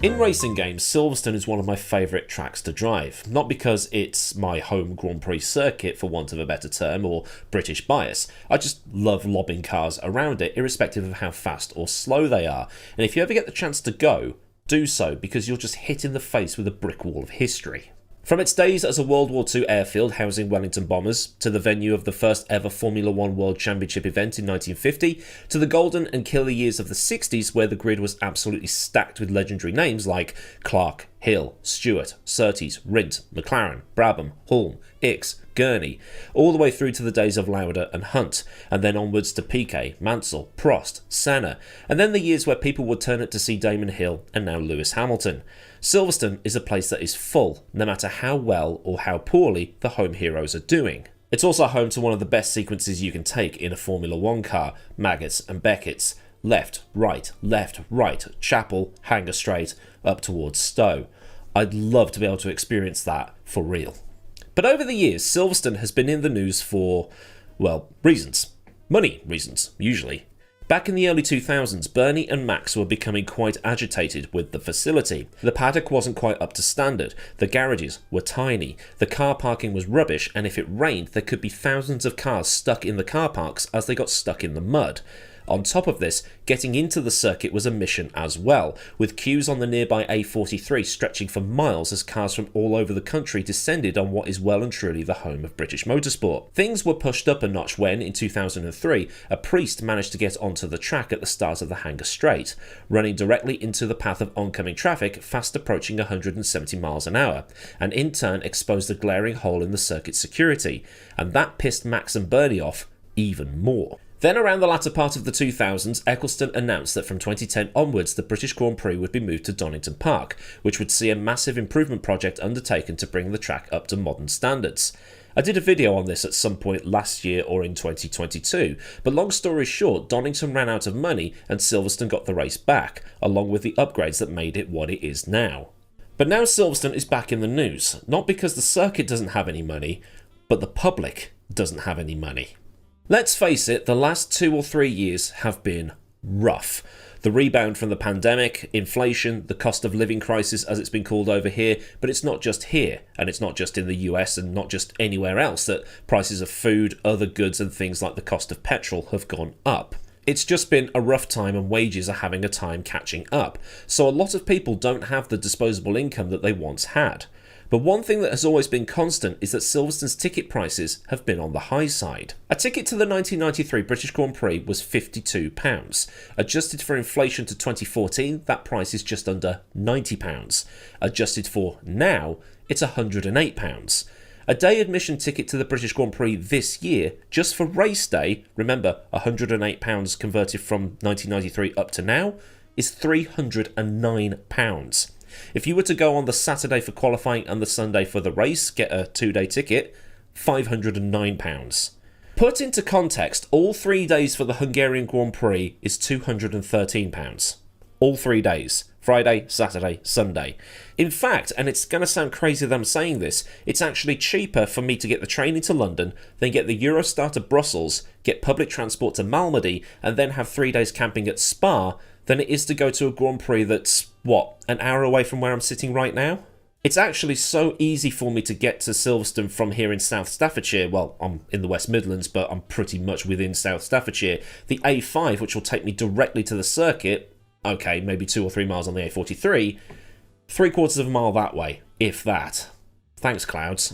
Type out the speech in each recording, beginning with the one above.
In racing games, Silverstone is one of my favourite tracks to drive, not because it's my home Grand Prix circuit for want of a better term or British bias. I just love lobbing cars around it irrespective of how fast or slow they are, and if you ever get the chance to go, do so because you'll just hit in the face with a brick wall of history. From its days as a World War II airfield housing Wellington bombers, to the venue of the first ever Formula One World Championship event in 1950, to the golden and killer years of the 60s where the grid was absolutely stacked with legendary names like Clark, Hill, Stewart, Surtees, Rindt, McLaren, Brabham, Hulme, Ickx, Gurney, all the way through to the days of Lauda and Hunt, and then onwards to Piquet, Mansell, Prost, Senna, and then the years where people would turn up to see Damon Hill and now Lewis Hamilton. Silverstone is a place that is full, no matter how well or how poorly the home heroes are doing. It's also home to one of the best sequences you can take in a Formula One car, Maggots and Beckett's. Left, right, Chapel, Hanger Straight, up towards Stowe. I'd love to be able to experience that for real. But over the years, Silverstone has been in the news for, well, reasons. Money reasons, usually. Back in the early 2000s, Bernie and Max were becoming quite agitated with the facility. The paddock wasn't quite up to standard, the garages were tiny, the car parking was rubbish, and if it rained, there could be thousands of cars stuck in the car parks as they got stuck in the mud. On top of this, getting into the circuit was a mission as well, with queues on the nearby A43 stretching for miles as cars from all over the country descended on what is well and truly the home of British motorsport. Things were pushed up a notch when, in 2003, a priest managed to get onto the track at the start of the Hanger Straight, running directly into the path of oncoming traffic fast approaching 170 miles an hour, and in turn exposed a glaring hole in the circuit security, and that pissed Max and Bernie off even more. Then around the latter part of the 2000s, Eccleston announced that from 2010 onwards the British Grand Prix would be moved to Donington Park, which would see a massive improvement project undertaken to bring the track up to modern standards. I did a video on this at some point last year or in 2022, but long story short, Donington ran out of money and Silverstone got the race back, along with the upgrades that made it what it is now. But now Silverstone is back in the news, not because the circuit doesn't have any money, but the public doesn't have any money. Let's face it, the last 2 or 3 years have been rough. The rebound from the pandemic, inflation, the cost of living crisis as it's been called over here, but it's not just here, and it's not just in the US and not just anywhere else that prices of food, other goods and things like the cost of petrol have gone up. It's just been a rough time and wages are having a time catching up, so a lot of people don't have the disposable income that they once had. But one thing that has always been constant is that Silverstone's ticket prices have been on the high side. A ticket to the 1993 British Grand Prix was £52. Adjusted for inflation to 2014, that price is just under £90. Adjusted for now, it's £108. A day admission ticket to the British Grand Prix this year, just for race day, remember £108 converted from 1993 up to now, is £309. If you were to go on the Saturday for qualifying and the Sunday for the race, get a 2-day ticket, £509. Put into context, all 3 days for the Hungarian Grand Prix is £213. All 3 days. Friday, Saturday, Sunday. In fact, and it's going to sound crazy that I'm saying this, it's actually cheaper for me to get the train into London than get the Eurostar to Brussels, get public transport to Malmedy, and then have 3 days camping at Spa than it is to go to a Grand Prix that's, an hour away from where I'm sitting right now? It's actually so easy for me to get to Silverstone from here in South Staffordshire. Well, I'm in the West Midlands, but I'm pretty much within South Staffordshire. The A5, which will take me directly to the circuit, okay, maybe 2 or 3 miles on the A43, 3/4 of a mile that way, if that. Thanks, clouds.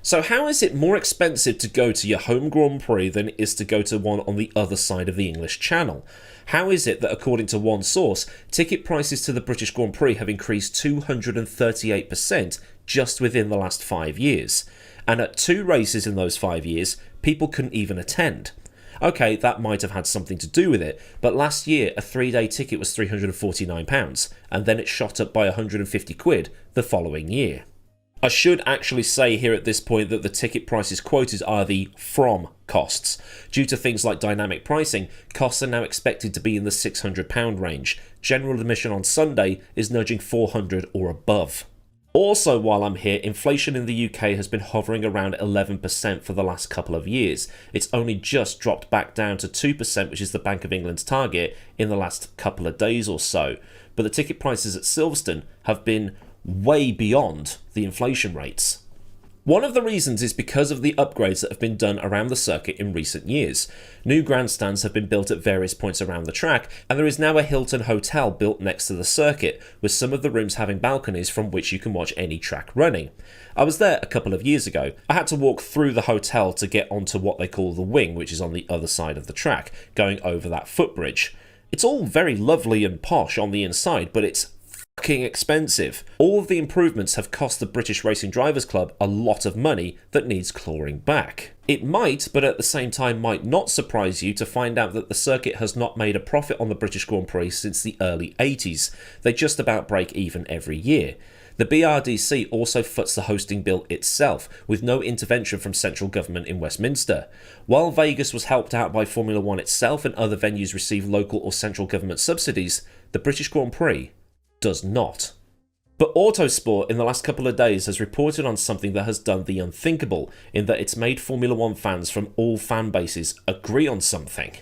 So how is it more expensive to go to your home Grand Prix than it is to go to one on the other side of the English Channel? How is it that, according to one source, ticket prices to the British Grand Prix have increased 238% just within the last 5 years? And at 2 races in those 5 years, people couldn't even attend. Okay, that might have had something to do with it, but last year a 3-day ticket was £349, and then it shot up by £150 the following year. I should actually say here at this point that the ticket prices quoted are the from costs. Due to things like dynamic pricing, costs are now expected to be in the £600 range. General admission on Sunday is nudging £400 or above. Also, while I'm here, inflation in the UK has been hovering around 11% for the last couple of years. It's only just dropped back down to 2%, which is the Bank of England's target, in the last couple of days or so. but the ticket prices at Silverstone have been way beyond the inflation rates. One of the reasons is because of the upgrades that have been done around the circuit in recent years. New grandstands have been built at various points around the track, and there is now a Hilton hotel built next to the circuit, with some of the rooms having balconies from which you can watch any track running. I was there a couple of years ago. I had to walk through the hotel to get onto what they call the wing, which is on the other side of the track, going over that footbridge. It's all very lovely and posh on the inside, but it's fucking expensive. All of the improvements have cost the British Racing Drivers Club a lot of money that needs clawing back. It might, but at the same time might not surprise you to find out that the circuit has not made a profit on the British Grand Prix since the early 80s. They just about break even every year. The BRDC also foots the hosting bill itself, with no intervention from central government in Westminster. While Vegas was helped out by Formula One itself and other venues receive local or central government subsidies, the British Grand Prix does not. But Autosport in the last couple of days has reported on something that has done the unthinkable, in that it's made Formula One fans from all fan bases agree on something.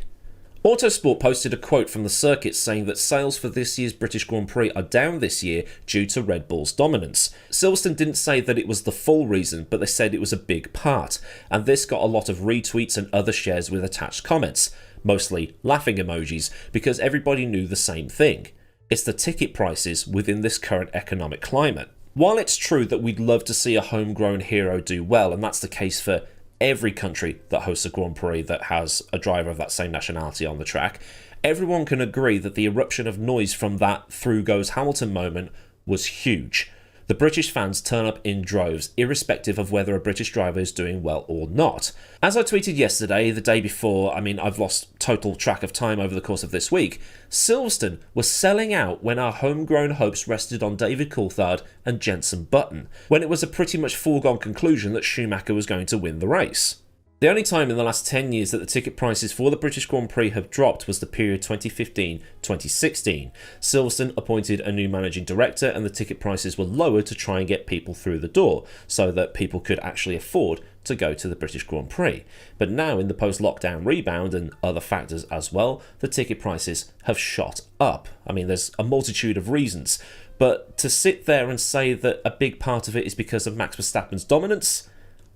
Autosport posted a quote from the circuit saying that sales for this year's British Grand Prix are down this year due to Red Bull's dominance. Silverstone didn't say that it was the full reason, but they said it was a big part, and this got a lot of retweets and other shares with attached comments, mostly laughing emojis, because everybody knew the same thing. It's the ticket prices within this current economic climate. While it's true that we'd love to see a homegrown hero do well, and that's the case for every country that hosts a Grand Prix that has a driver of that same nationality on the track, everyone can agree that the eruption of noise from that "through goes Hamilton" moment was huge. The British fans turn up in droves, irrespective of whether a British driver is doing well or not. As I tweeted yesterday, the day before, I've lost total track of time over the course of this week, Silverstone was selling out when our homegrown hopes rested on David Coulthard and Jenson Button, when it was a pretty much foregone conclusion that Schumacher was going to win the race. The only time in the last 10 years that the ticket prices for the British Grand Prix have dropped was the period 2015-2016. Silverstone appointed a new managing director and the ticket prices were lowered to try and get people through the door, so that people could actually afford to go to the British Grand Prix. But now, in the post-lockdown rebound and other factors as well, the ticket prices have shot up. There's a multitude of reasons, but to sit there and say that a big part of it is because of Max Verstappen's dominance,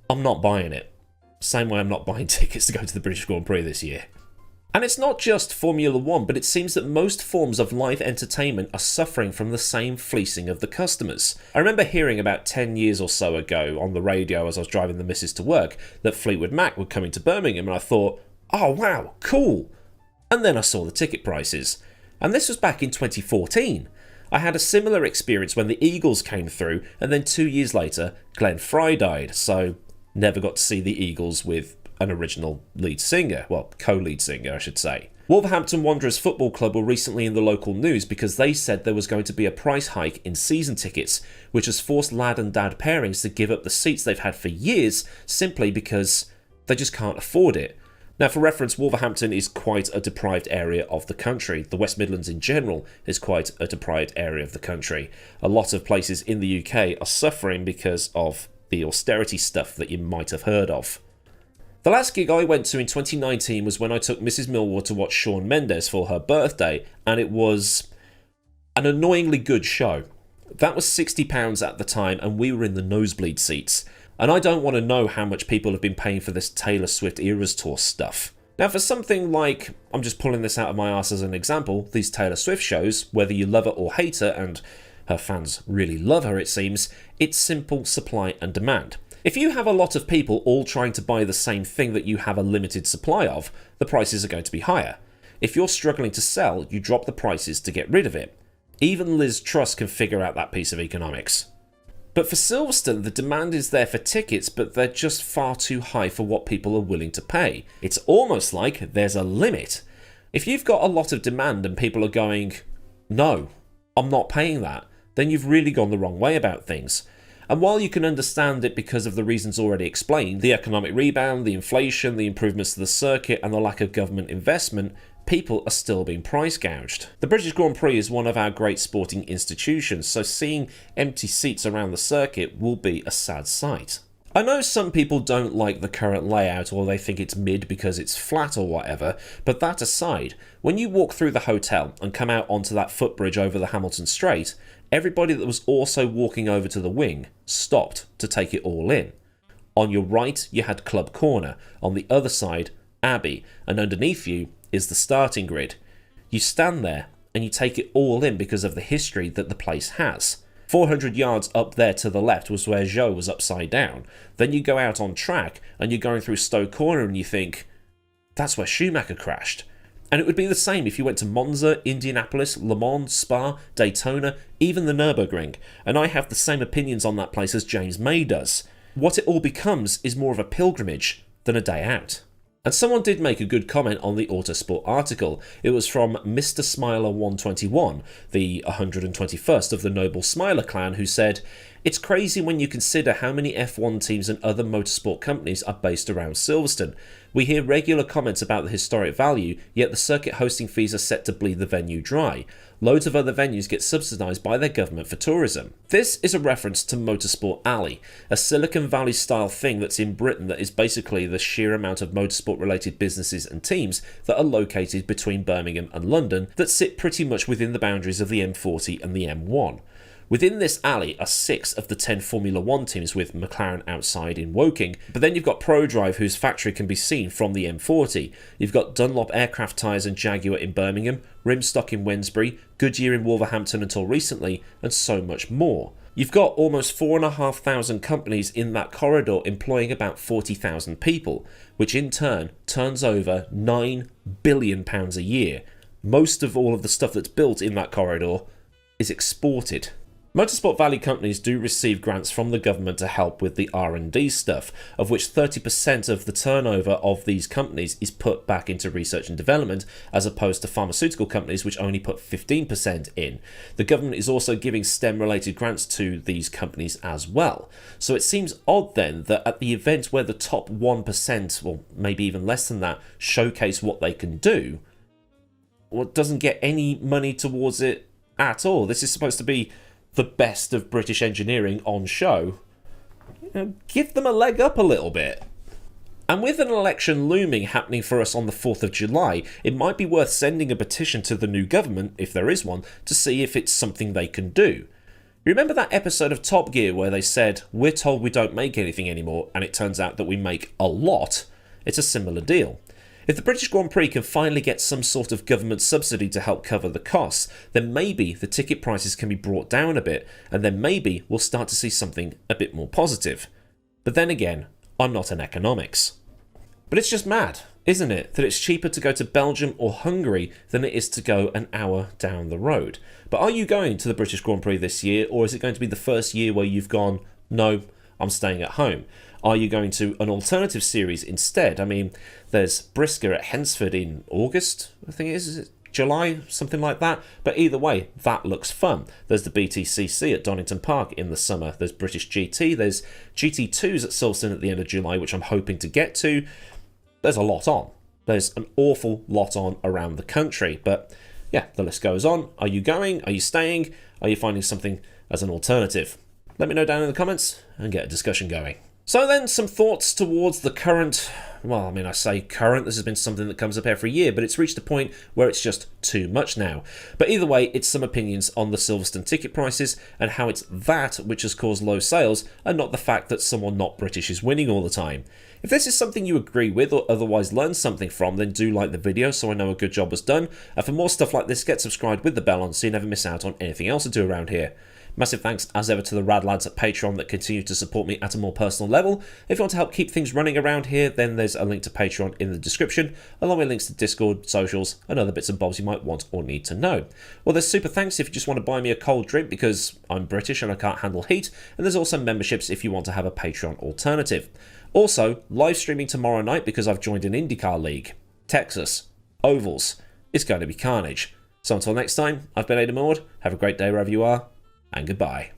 I'm not buying it. Same way I'm not buying tickets to go to the British Grand Prix this year. And it's not just Formula One, but it seems that most forms of live entertainment are suffering from the same fleecing of the customers. I remember hearing about 10 years or so ago on the radio as I was driving the missus to work that Fleetwood Mac were coming to Birmingham, and I thought, oh wow, cool. And then I saw the ticket prices. And this was back in 2014. I had a similar experience when the Eagles came through, and then 2 years later, Glenn Fry died, so never got to see the Eagles with an original lead singer, well, co-lead singer I should say. Wolverhampton Wanderers Football Club were recently in the local news because they said there was going to be a price hike in season tickets, which has forced lad and dad pairings to give up the seats they've had for years simply because they just can't afford it. Now, for reference, Wolverhampton is quite a deprived area of the country. The West Midlands in general is quite a deprived area of the country. A lot of places in the UK are suffering because of the austerity stuff that you might have heard of. The last gig I went to in 2019 was when I took Mrs. Millward to watch Shawn Mendes for her birthday, and it was an annoyingly good show. That was £60 at the time, and we were in the nosebleed seats. And I don't want to know how much people have been paying for this Taylor Swift Eras Tour stuff. Now, for something like, I'm just pulling this out of my arse as an example, these Taylor Swift shows, whether you love her or hate her, and her fans really love her it seems, it's simple supply and demand. If you have a lot of people all trying to buy the same thing that you have a limited supply of, the prices are going to be higher. If you're struggling to sell, you drop the prices to get rid of it. Even Liz Truss can figure out that piece of economics. But for Silverstone, the demand is there for tickets, but they're just far too high for what people are willing to pay. It's almost like there's a limit. If you've got a lot of demand and people are going, no, I'm not paying that, then you've really gone the wrong way about things. And while you can understand it because of the reasons already explained, the economic rebound, the inflation, the improvements to the circuit, and the lack of government investment, people are still being price gouged. The British Grand Prix is one of our great sporting institutions, so seeing empty seats around the circuit will be a sad sight. I know some people don't like the current layout or they think it's mid because it's flat or whatever, but that aside, when you walk through the hotel and come out onto that footbridge over the Hamilton Straight, everybody that was also walking over to the wing stopped to take it all in. On your right, you had Club Corner, on the other side, Abbey, and underneath you is the starting grid. You stand there and you take it all in because of the history that the place has. 400 yards up there to the left was where Zhou was upside down. Then you go out on track and you're going through Stowe Corner and you think, that's where Schumacher crashed. And it would be the same if you went to Monza, Indianapolis, Le Mans, Spa, Daytona, even the Nürburgring. And I have the same opinions on that place as James May does. What it all becomes is more of a pilgrimage than a day out. And someone did make a good comment on the Autosport article. It was from Mr. Smiler 121, the 121st of the Noble Smiler clan, who said, "It's crazy when you consider how many F1 teams and other motorsport companies are based around Silverstone. We hear regular comments about the historic value, yet the circuit hosting fees are set to bleed the venue dry. Loads of other venues get subsidised by their government for tourism." This is a reference to Motorsport Alley, a Silicon Valley style thing that's in Britain that is basically the sheer amount of motorsport related businesses and teams that are located between Birmingham and London that sit pretty much within the boundaries of the M40 and the M1. Within this alley are 6 of the 10 Formula 1 teams, with McLaren outside in Woking, but then you've got ProDrive, whose factory can be seen from the M40. You've got Dunlop Aircraft Tyres and Jaguar in Birmingham, Rimstock in Wednesbury, Goodyear in Wolverhampton until recently, and so much more. You've got almost 4,500 companies in that corridor employing about 40,000 people, which in turn turns over £9 billion a year. Most of all of the stuff that's built in that corridor is exported. Motorsport Valley companies do receive grants from the government to help with the R&D stuff, of which 30% of the turnover of these companies is put back into research and development, as opposed to pharmaceutical companies which only put 15% in. The government is also giving STEM-related grants to these companies as well. So it seems odd then that at the event where the top 1%, or maybe even less than that, showcase what they can do, well, it doesn't get any money towards it at all. This is supposed to be the best of British engineering on show. Give them a leg up a little bit. And with an election looming happening for us on the 4th of July, it might be worth sending a petition to the new government, if there is one, to see if it's something they can do. Remember that episode of Top Gear where they said, we're told we don't make anything anymore, and it turns out that we make a lot? It's a similar deal. If the British Grand Prix can finally get some sort of government subsidy to help cover the costs, then maybe the ticket prices can be brought down a bit, and then maybe we'll start to see something a bit more positive. But then again, I'm not an economics. But it's just mad, isn't it, that it's cheaper to go to Belgium or Hungary than it is to go an hour down the road. But are you going to the British Grand Prix this year, or is it going to be the first year where you've gone, no, I'm staying at home? Are you going to an alternative series instead? I mean, there's Brisker at Hensford in August, I think it is July, something like that. But either way, that looks fun. There's the BTCC at Donington Park in the summer. There's British GT. There's GT2s at Silverstone at the end of July, which I'm hoping to get to. There's a lot on. There's an awful lot on around the country. But yeah, the list goes on. Are you going? Are you staying? Are you finding something as an alternative? Let me know down in the comments and get a discussion going. So then, some thoughts towards the current, well, I mean, I say current, this has been something that comes up every year, but it's reached a point where it's just too much now. But either way, it's some opinions on the Silverstone ticket prices and how it's that which has caused low sales and not the fact that someone not British is winning all the time. If this is something you agree with or otherwise learn something from, then do like the video so I know a good job was done. And for more stuff like this, get subscribed with the bell on so you never miss out on anything else I do around here. Massive thanks as ever to the rad lads at Patreon that continue to support me at a more personal level. If you want to help keep things running around here, then there's a link to Patreon in the description, along with links to Discord, socials, and other bits and bobs you might want or need to know. Well, there's super thanks if you just want to buy me a cold drink because I'm British and I can't handle heat, and there's also memberships if you want to have a Patreon alternative. Also, live streaming tomorrow night because I've joined an IndyCar league. Texas. Ovals. It's going to be carnage. So until next time, I've been Millward. Have a great day wherever you are, and goodbye.